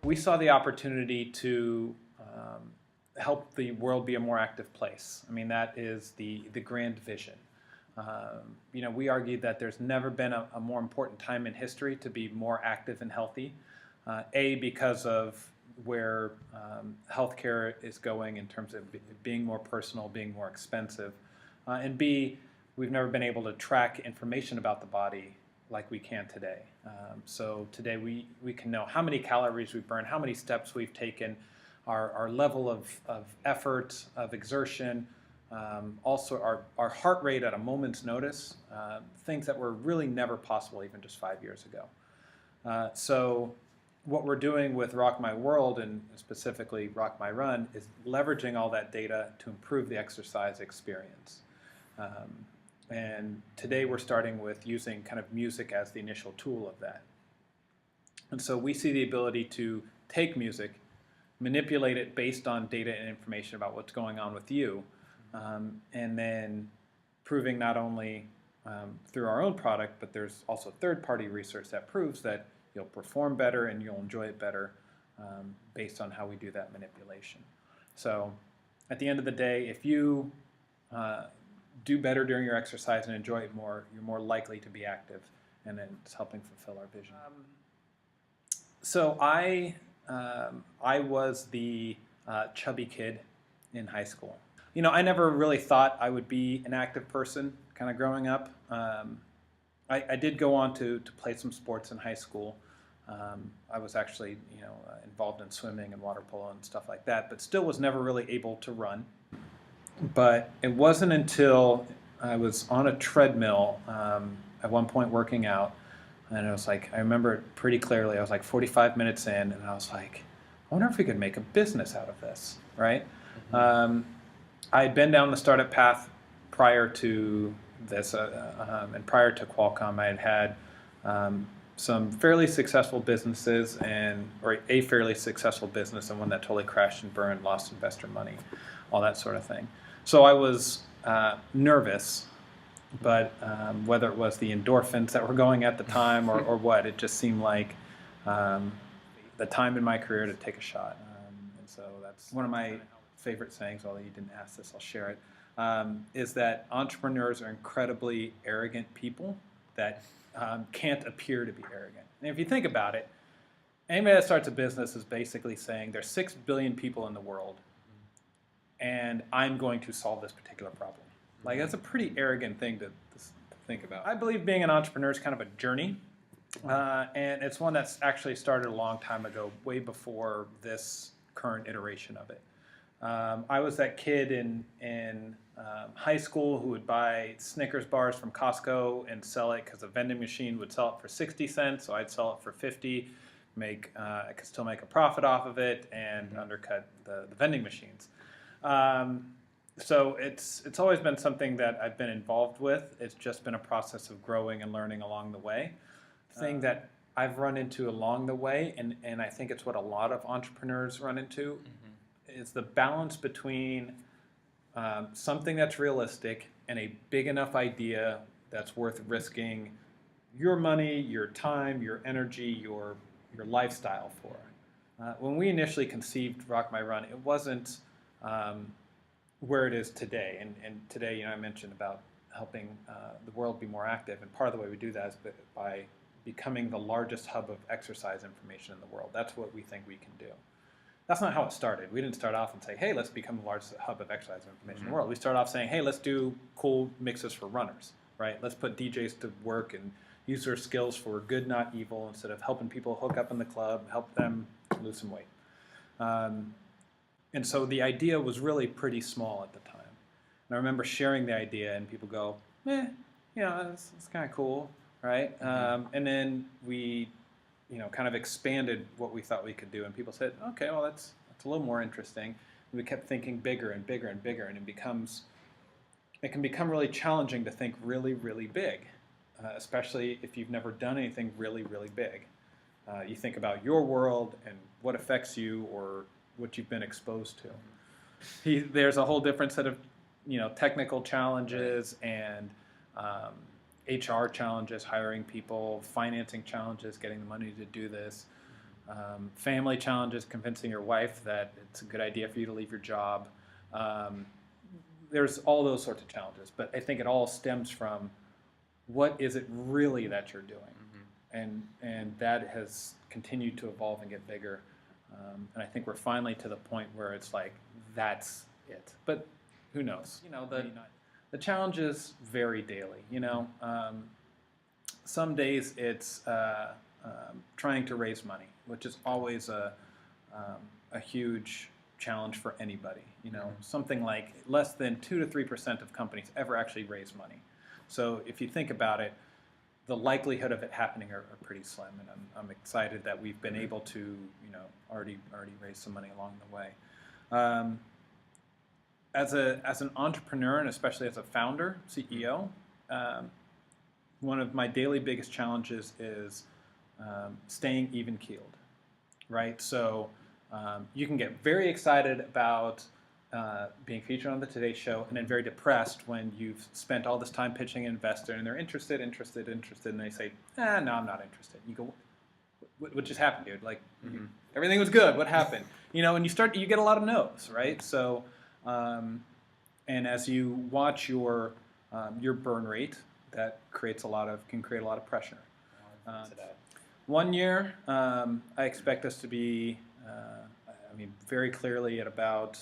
we saw the opportunity to help the world be a more active place. I mean, that is the grand vision. We argued that there's never been a more important time in history to be more active and healthy. Because of where healthcare is going in terms of being more personal, being more expensive. And B, we've never been able to track information about the body like we can today. So today we can know how many calories we burn, how many steps we've taken, our level of effort, of exertion, also our heart rate at a moment's notice, things that were really never possible even just 5 years ago. So what we're doing with Rock My World, and specifically Rock My Run, is leveraging all that data to improve the exercise experience. And today we're starting with using kind of music as the initial tool of that. And so we see the ability to take music, manipulate it based on data and information about what's going on with you, and then proving not only through our own product, but there's also third-party research that proves that you'll perform better and you'll enjoy it better based on how we do that manipulation. So at the end of the day, if you do better during your exercise and enjoy it more, you're more likely to be active, and it's helping fulfill our vision. So I was the chubby kid in high school. I never really thought I would be an active person kind of growing up. I did go on to play some sports in high school. I was actually involved in swimming and water polo and stuff like that, but still was never really able to run. But it wasn't until I was on a treadmill at one point working out, and it was like, I remember it pretty clearly. I was like 45 minutes in, and I was like, I wonder if we could make a business out of this, right? Mm-hmm. I had been down the startup path prior to this, and prior to Qualcomm, I had some fairly successful businesses, or a fairly successful business, and one that totally crashed and burned, lost investor money, all that sort of thing. So I was nervous, but whether it was the endorphins that were going at the time or what, it just seemed like the time in my career to take a shot. And so that's one of my favorite sayings, although you didn't ask this, I'll share it, is that entrepreneurs are incredibly arrogant people that can't appear to be arrogant. And if you think about it, anybody that starts a business is basically saying there's 6 billion people in the world, and I'm going to solve this particular problem. Like, that's a pretty arrogant thing to think about. I believe being an entrepreneur is kind of a journey, and it's one that's actually started a long time ago, way before this current iteration of it. I was that kid in high school who would buy Snickers bars from Costco and sell it because the vending machine would sell it for 60 cents, so I'd sell it for 50, I could still make a profit off of it and undercut the vending machines. So it's always been something that I've been involved with. It's just been a process of growing and learning along the way. Thing that I've run into along the way, and I think it's what a lot of entrepreneurs run into, is the balance between something that's realistic and a big enough idea that's worth risking your money, your time, your energy, your lifestyle for. When we initially conceived Rock My Run, it wasn't where it is today. And today, I mentioned about helping the world be more active, and part of the way we do that is by becoming the largest hub of exercise information in the world. That's what we think we can do. That's not how it started. We didn't start off and say, hey, let's become the largest hub of exercise information in the world. We started off saying, hey, let's do cool mixes for runners, right? Let's put DJs to work and use their skills for good, not evil, instead of helping people hook up in the club, help them lose some weight. And so the idea was really pretty small at the time. And I remember sharing the idea, and people go, it's kind of cool, right? And then we kind of expanded what we thought we could do, and people said, okay, well, that's a little more interesting. And we kept thinking bigger and bigger and bigger, and it can become really challenging to think really, really big, especially if you've never done anything really, really big. You think about your world and what affects you or what you've been exposed to. There's a whole different set of technical challenges and HR challenges, hiring people, financing challenges, getting the money to do this. family challenges, convincing your wife that it's a good idea for you to leave your job. There's all those sorts of challenges, but I think it all stems from what is it really that you're doing, and that has continued to evolve and get bigger. And I think we're finally to the point where it's like that's it. But who knows? The challenges vary daily. Some days it's trying to raise money, which is always a huge challenge for anybody. Something like less than 2 to 3% of companies ever actually raise money. So if you think about it, the likelihood of it happening are pretty slim, and I'm excited that we've been able to already raise some money along the way. As an entrepreneur, and especially as a founder, CEO, one of my daily biggest challenges is staying even-keeled, right? So you can get very excited about being featured on the Today Show, and then very depressed when you've spent all this time pitching an investor, and they're interested, and they say, no, I'm not interested. You go, what just happened, dude? Like, everything was good. What happened? And you get a lot of no's, right? So, and as you watch your burn rate, that can create a lot of pressure. 1 year, I expect us to be, very clearly at about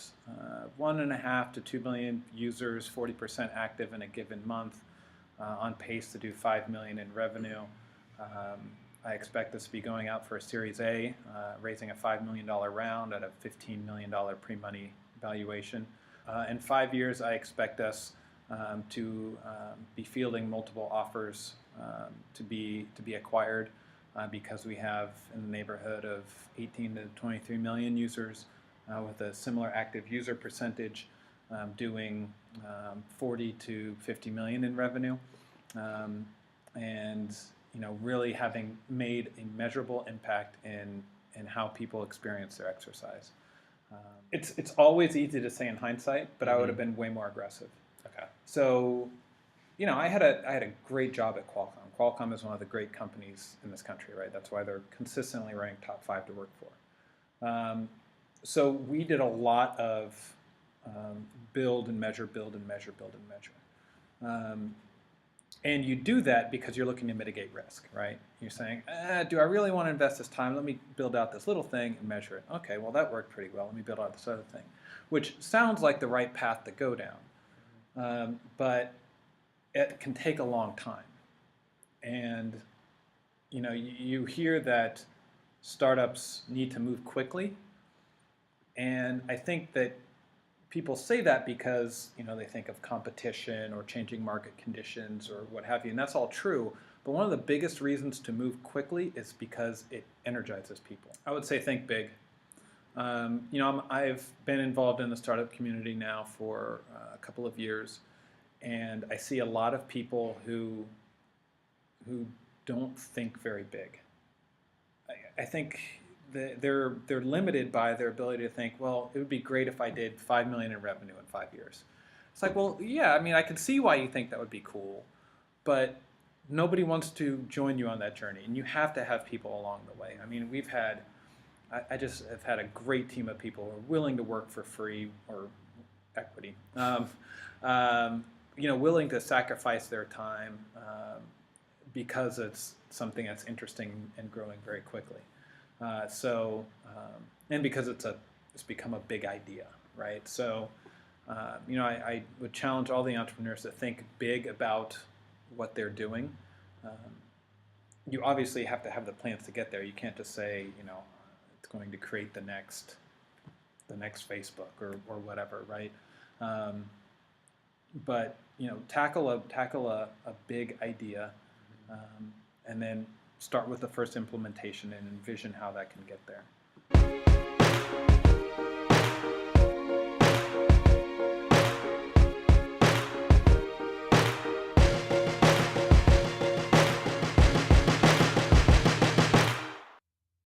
1.5 to 2 million users, 40% active in a given month, on pace to do 5 million in revenue. I expect us to be going out for a Series A, raising a $5 million round at a $15 million pre-money valuation. In 5 years, I expect us to be fielding multiple offers to be acquired, because we have in the neighborhood of 18 to 23 million users with a similar active user percentage, doing 40 to 50 million in revenue, and really having made a measurable impact in how people experience their exercise. It's always easy to say in hindsight, but I would have been way more aggressive. Okay. So, I had a great job at Qualcomm. Qualcomm is one of the great companies in this country, right? That's why they're consistently ranked top 5 to work for. So we did a lot of build and measure. And you do that because you're looking to mitigate risk, right? You're saying, do I really want to invest this time? Let me build out this little thing and measure it. Okay, well, that worked pretty well. Let me build out this other thing, which sounds like the right path to go down. But it can take a long time. And, you hear that startups need to move quickly. And I think that people say that because, they think of competition or changing market conditions or what have you, and that's all true. But one of the biggest reasons to move quickly is because it energizes people. I would say think big. I've been involved in the startup community now for a couple of years, and I see a lot of people who don't think very big. I think they're limited by their ability to think, well, it would be great if I did 5 million in revenue in 5 years. It's like, well, yeah, I can see why you think that would be cool, but nobody wants to join you on that journey, and you have to have people along the way. I just have had a great team of people who are willing to work for free or equity, willing to sacrifice their time because it's something that's interesting and growing very quickly. And because it's become a big idea, right? So, I would challenge all the entrepreneurs to think big about what they're doing. You obviously have to have the plans to get there. You can't just say, it's going to create the next Facebook or whatever, right? But tackle a big idea, and then start with the first implementation and envision how that can get there.